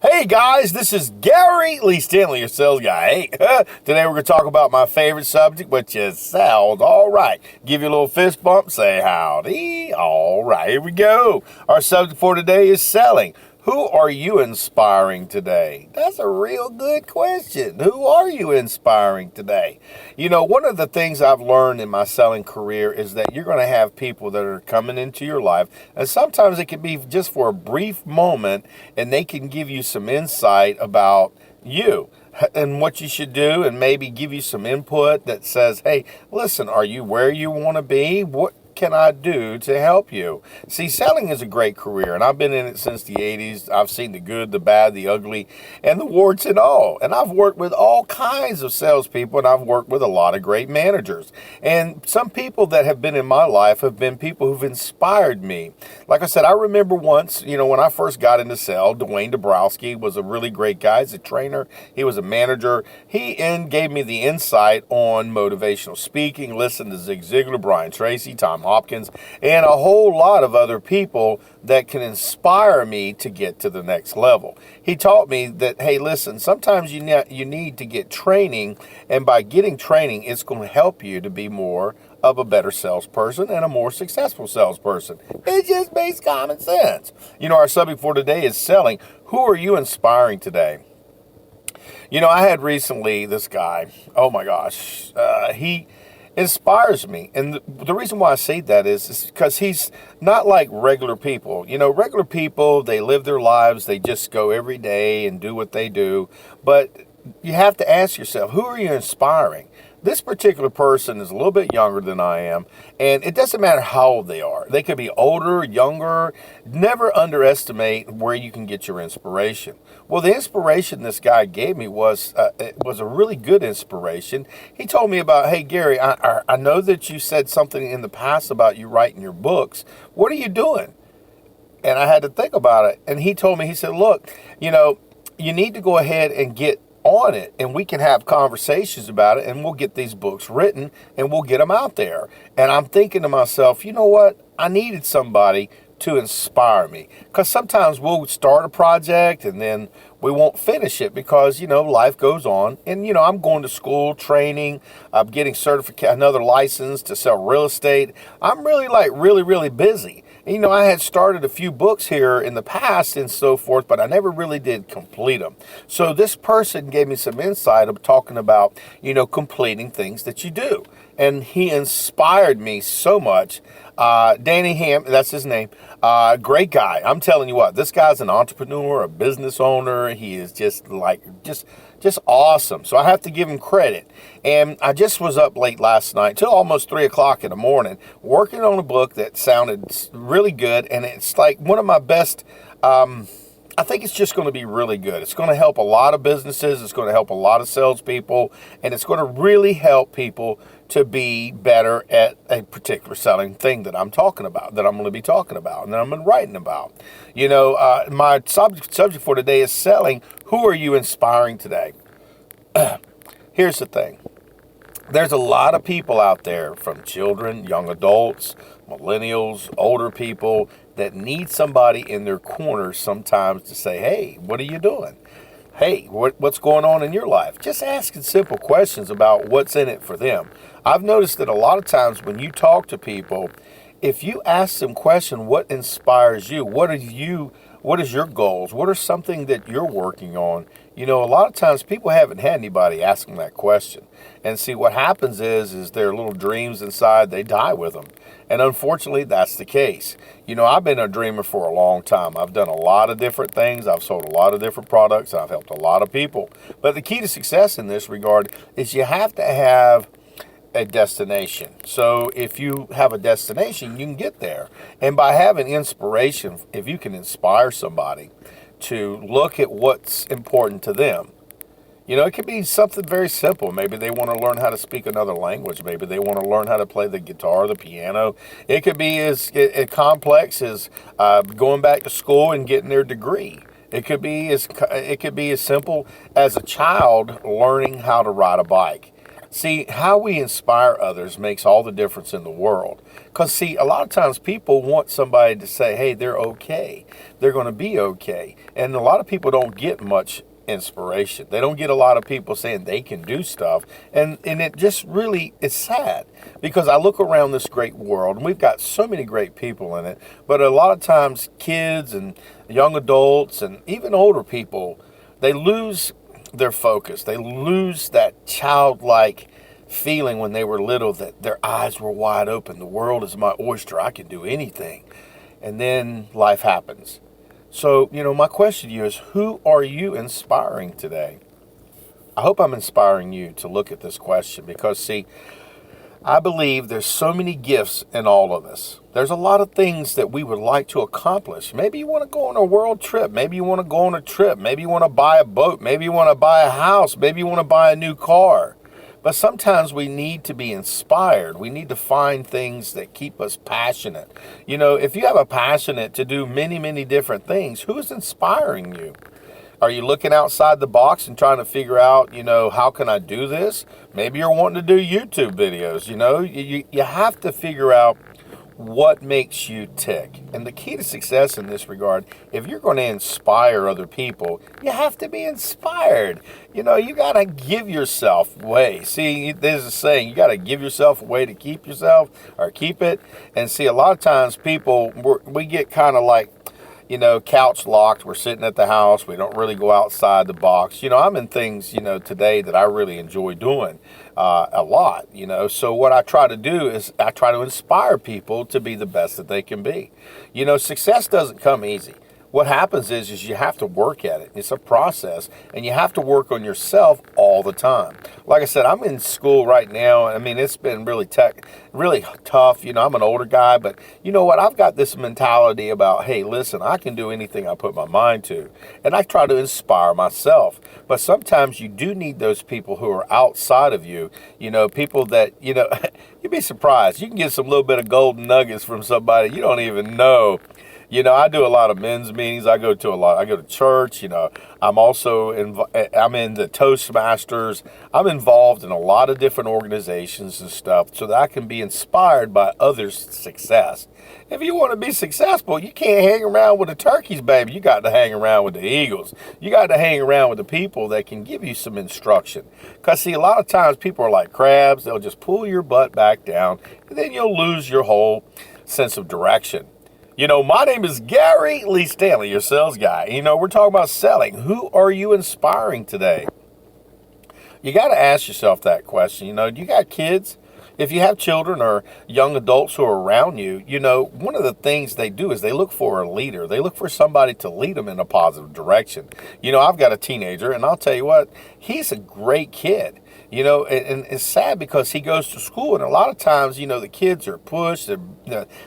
Hey guys, this is Gary Lee Stanley, your sales guy. Hey, today we're going to talk about my favorite subject, which is sales. All right, give you a little fist bump, say howdy. All right, here we go. Our subject for today is selling. Who are you inspiring today? That's a real good question. Who are you inspiring today? You know, one of the things I've learned in my selling career is that you're going to have people that are coming into your life, and sometimes it can be just for a brief moment, and they can give you some insight about you and what you should do, and maybe give you some input that says, hey, listen, are you where you want to be? What can I do to help you? See, selling is a great career, and I've been in it since the 80s. I've seen the good, the bad, the ugly, and the warts and all. And I've worked with all kinds of salespeople, and I've worked with a lot of great managers. And some people that have been in my life have been people who've inspired me. Like I said, I remember once, when I first got into sales, Dwayne Dabrowski was a really great guy. He's a trainer. He was a manager. He gave me the insight on motivational speaking. Listen to Zig Ziglar, Brian Tracy, Tom Hopkins, and a whole lot of other people that can inspire me to get to the next level. He taught me that, hey, listen, sometimes you need to get training, and by getting training, it's going to help you to be more of a better salesperson and a more successful salesperson. It just makes common sense. Our subject for today is selling. Who are you inspiring today? I had recently this guy, oh my gosh, he inspires me. And the reason why I say that is because he's not like regular people. Regular people, they live their lives, they just go every day and do what they do. But you have to ask yourself, who are you inspiring? This particular person is a little bit younger than I am, and it doesn't matter how old they are. They could be older, younger. Never underestimate where you can get your inspiration. Well, the inspiration this guy gave me was a really good inspiration. He told me about, hey, Gary, I know that you said something in the past about you writing your books. What are you doing? And I had to think about it. And he told me, he said, look, you need to go ahead and get on it, and we can have conversations about it, and we'll get these books written, and we'll get them out there. And I'm thinking to myself, you know what? I needed somebody to inspire me, because sometimes we'll start a project and then we won't finish it because life goes on. And I'm going to school, training, I'm getting another license to sell real estate. I'm really busy. I had started a few books here in the past and so forth, but I never really did complete them. So this person gave me some insight of talking about, completing things that you do. And he inspired me so much. Danny Ham, that's his name. Great guy. I'm telling you what, this guy's an entrepreneur, a business owner. He is just awesome. So I have to give him credit. And I just was up late last night till almost 3 o'clock in the morning working on a book that sounded really good. And it's like one of my best, I think it's just going to be really good. It's going to help a lot of businesses. It's going to help a lot of salespeople, and it's going to really help people to be better at a particular selling thing that I'm talking about, that I'm going to be talking about, and that I'm going to be writing about. My subject for today is selling. Who are you inspiring today? Here's the thing. There's a lot of people out there, from children, young adults, millennials, older people, that need somebody in their corner sometimes to say, hey, what are you doing? Hey, what's going on in your life? Just asking simple questions about what's in it for them. I've noticed that a lot of times when you talk to people, if you ask them question, what inspires you? What is your goals? What are something that you're working on? A lot of times people haven't had anybody ask them that question. And see, what happens is their little dreams inside, they die with them. And unfortunately, that's the case. I've been a dreamer for a long time. I've done a lot of different things. I've sold a lot of different products. I've helped a lot of people. But the key to success in this regard is you have to have a destination. So if you have a destination, you can get there. And by having inspiration, if you can inspire somebody to look at what's important to them, it could be something very simple. Maybe they want to learn how to speak another language. Maybe they want to learn how to play the guitar, the piano. It could be as complex as going back to school and getting their degree. It could be as simple as a child learning how to ride a bike. See, how we inspire others makes all the difference in the world. Because, see, a lot of times people want somebody to say, hey, they're okay. They're going to be okay. And a lot of people don't get much inspiration. They don't get a lot of people saying they can do stuff. And it just really, it's sad. Because I look around this great world, and we've got so many great people in it. But a lot of times, kids and young adults and even older people, they lose their focus. They lose that childlike feeling when they were little, that their eyes were wide open. The world is my oyster. I can do anything. And then life happens. So, my question to you is, who are you inspiring today? I hope I'm inspiring you to look at this question because, see, I believe there's so many gifts in all of us. There's a lot of things that we would like to accomplish. Maybe you want to go on a world trip. Maybe you want to go on a trip. Maybe you want to buy a boat. Maybe you want to buy a house. Maybe you want to buy a new car. But sometimes we need to be inspired. We need to find things that keep us passionate. If you have a passionate to do many, many different things, who is inspiring you? Are you looking outside the box and trying to figure out, how can I do this? Maybe you're wanting to do YouTube videos, You have to figure out what makes you tick. And the key to success in this regard, if you're going to inspire other people, you have to be inspired. You got to give yourself way. See, there's a saying, you got to give yourself a way to keep yourself or keep it. And see, a lot of times people, we get kind of like, couch locked. We're sitting at the house. We don't really go outside the box. I'm in things, today that I really enjoy doing a lot, So what I try to do is I try to inspire people to be the best that they can be. Success doesn't come easy. What happens is you have to work at it. It's a process, and you have to work on yourself all the time. Like I said, I'm in school right now. I mean, it's been really tough. I'm an older guy, but you know what? I've got this mentality about, hey, listen, I can do anything I put my mind to, and I try to inspire myself. But sometimes you do need those people who are outside of you. People that you'd be surprised. You can get some little bit of golden nuggets from somebody you don't even know. I do a lot of men's meetings. I go to church. I'm also I'm in the Toastmasters. I'm involved in a lot of different organizations and stuff so that I can be inspired by others' success. If you want to be successful, you can't hang around with the turkeys, baby. You got to hang around with the eagles. You got to hang around with the people that can give you some instruction. Because, see, a lot of times people are like crabs. They'll just pull your butt back down, and then you'll lose your whole sense of direction. My name is Gary Lee Stanley, your sales guy. We're talking about selling. Who are you inspiring today? You got to ask yourself that question. Do you got kids? If you have children or young adults who are around you, one of the things they do is they look for a leader. They look for somebody to lead them in a positive direction. I've got a teenager, and I'll tell you what, he's a great kid. And it's sad because he goes to school, and a lot of times, the kids are pushed.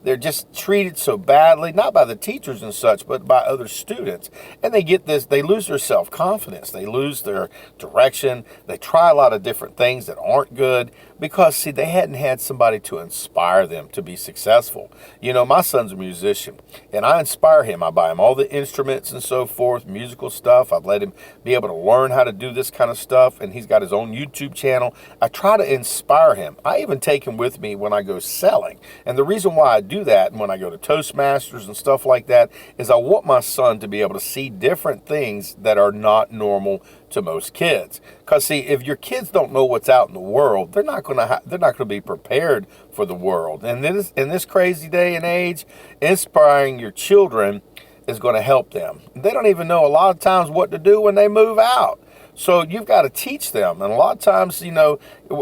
They're just treated so badly, not by the teachers and such, but by other students. And they lose their self-confidence. They lose their direction. They try a lot of different things that aren't good because, see, they hadn't had somebody to inspire them to be successful. My son's a musician, and I inspire him. I buy him all the instruments and so forth, musical stuff. I've let him be able to learn how to do this kind of stuff, and he's got his own YouTube channel. I try to inspire him. I even take him with me when I go selling. And the reason why I do that and when I go to Toastmasters and stuff like that is I want my son to be able to see different things that are not normal to most kids. Because, see, if your kids don't know what's out in the world, they're not going to be prepared for the world. And in this crazy day and age, inspiring your children is going to help them. They don't even know a lot of times what to do when they move out. So you've got to teach them. And a lot of times,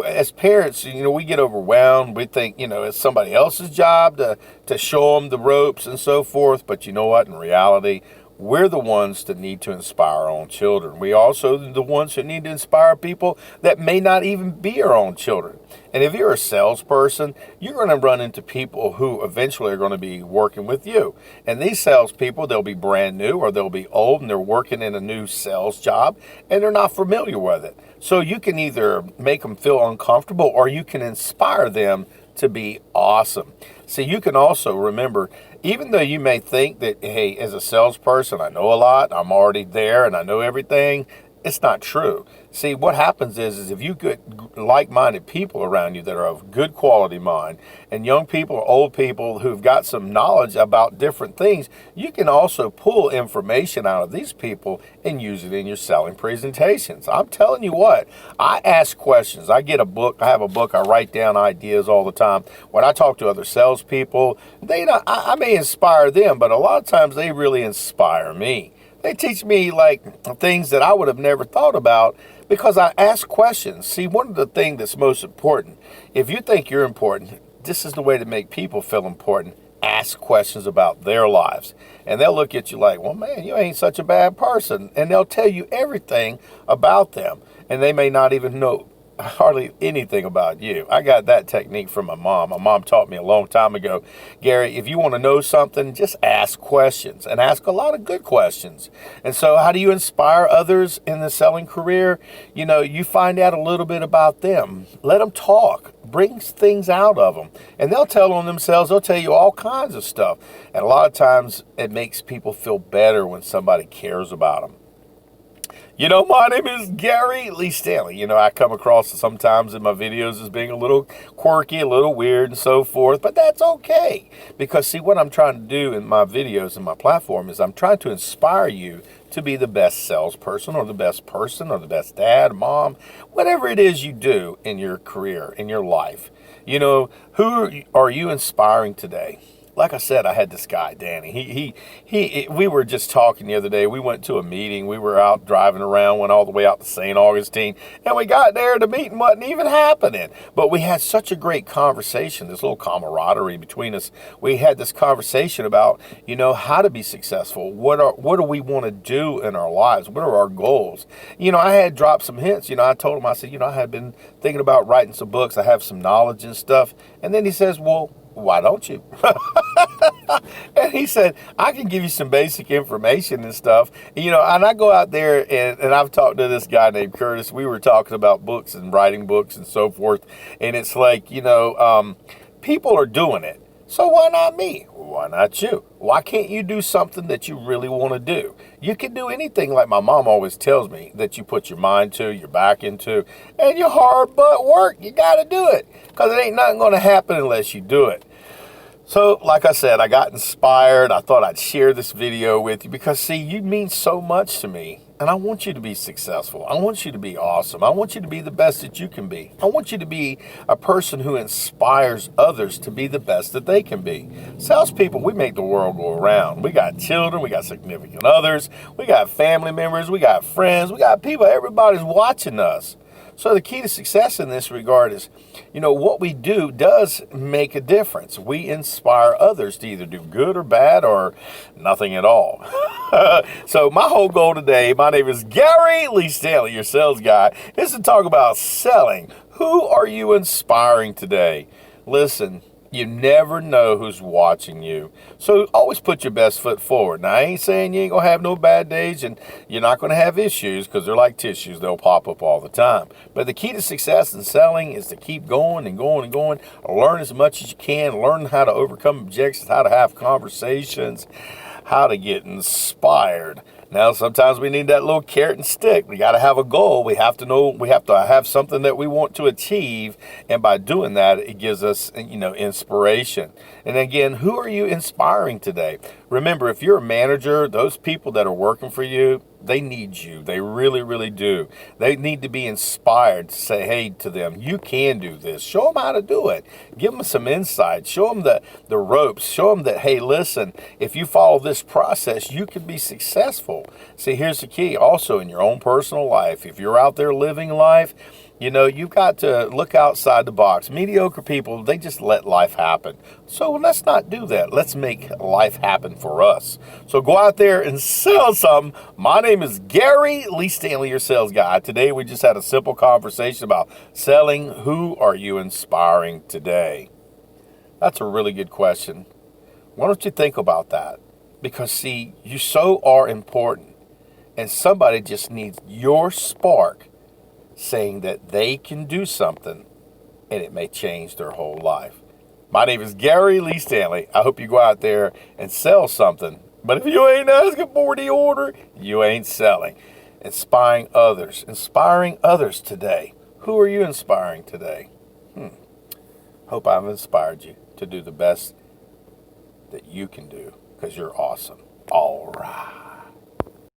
as parents, we get overwhelmed. We think, it's somebody else's job to show them the ropes and so forth. But you know what? In reality, we're the ones that need to inspire our own children. We also the ones who need to inspire people that may not even be our own children. And if you're a salesperson, you're going to run into people who eventually are going to be working with you. And these salespeople, they'll be brand new or they'll be old and they're working in a new sales job and they're not familiar with it. So you can either make them feel uncomfortable or you can inspire them to be awesome. See, you can also remember, even though you may think that, hey, as a salesperson, I know a lot, I'm already there and I know everything, It's not true. See, what happens is if you get like-minded people around you that are of good quality mind, and young people or old people who've got some knowledge about different things, you can also pull information out of these people and use it in your selling presentations. I'm telling you what, I ask questions. I get a book. I have a book. I write down ideas all the time. When I talk to other salespeople, I may inspire them, but a lot of times they really inspire me. They teach me like things that I would have never thought about because I ask questions. See, one of the things that's most important, if you think you're important, this is the way to make people feel important. Ask questions about their lives. And they'll look at you like, well, man, you ain't such a bad person. And they'll tell you everything about them. And they may not even know hardly anything about you. I got that technique from my mom. My mom taught me a long time ago, Gary, if you want to know something, just ask questions and ask a lot of good questions. And so how do you inspire others in the selling career? You know, you find out a little bit about them. Let them talk. Bring things out of them. And they'll tell on themselves. They'll tell you all kinds of stuff. And a lot of times it makes people feel better when somebody cares about them. You know, my name is Gary Lee Stanley. You know, I come across sometimes in my videos as being a little quirky, a little weird and so forth, but that's okay. Because see, what I'm trying to do in my videos and my platform is I'm trying to inspire you to be the best salesperson or the best person or the best dad, mom, whatever it is you do in your career, in your life. You know, who are you inspiring today? Like I said, I had this guy, Danny. We were just talking the other day. We went to a meeting. We were out driving around, went all the way out to St. Augustine, and we got there. The meeting wasn't even happening. But we had such a great conversation, this little camaraderie between us. We had this conversation about, you know, how to be successful. What do we want to do in our lives? What are our goals? You know, I had dropped some hints. You know, I told him, I said, you know, I had been thinking about writing some books. I have some knowledge and stuff. And then he says, well, why don't you? And he said, I can give you some basic information and stuff. You know, and I go out there and I've talked to this guy named Curtis. We were talking about books and writing books and so forth. And it's like, you know, people are doing it. So why not me? Why not you? Why can't you do something that you really want to do? You can do anything, like my mom always tells me, that you put your mind to, your back into, and your hard butt work. You got to do it because it ain't nothing going to happen unless you do it. So, like I said, I got inspired. I thought I'd share this video with you because, see, you mean so much to me. And I want you to be successful. I want you to be awesome. I want you to be the best that you can be. I want you to be a person who inspires others to be the best that they can be. Salespeople, we make the world go around. We got children. We got significant others. We got family members. We got friends. We got people. Everybody's watching us. So the key to success in this regard is, you know, what we do does make a difference. We inspire others to either do good or bad or nothing at all. So my whole goal today, my name is Gary Lee Stanley, your sales guy, is to talk about selling. Who are you inspiring today? Listen, you never know who's watching you. So always put your best foot forward. Now, I ain't saying you ain't going to have no bad days and you're not going to have issues because they're like tissues. They'll pop up all the time. But the key to success in selling is to keep going and going and going. Learn as much as you can. Learn how to overcome objections, how to have conversations, how to get inspired. Now, sometimes we need that little carrot and stick. We got to have a goal. We have to know, we have to have something that we want to achieve. And by doing that, it gives us, you know, inspiration. And again, who are you inspiring today? Remember, if you're a manager, those people that are working for you, they need you. They really, really do. They need to be inspired to say, hey, to them, you can do this. Show them how to do it. Give them some insight. Show them the ropes. Show them that, hey, listen, if you follow this process, you can be successful. See, here's the key. Also, in your own personal life, if you're out there living life, you know, you've got to look outside the box. Mediocre people, they just let life happen. So let's not do that. Let's make life happen for us. So go out there and sell something. My name is Gary Lee Stanley, your sales guy. Today we just had a simple conversation about selling. Who are you inspiring today? That's a really good question. Why don't you think about that? Because, see, you so are important. And somebody just needs your spark saying that they can do something and it may change their whole life. My name is Gary Lee Stanley. I hope you go out there and sell something. But if you ain't asking for the order, you ain't selling. inspiring others today. Who are you inspiring today? Hope I've inspired you to do the best that you can do, because you're awesome. All right.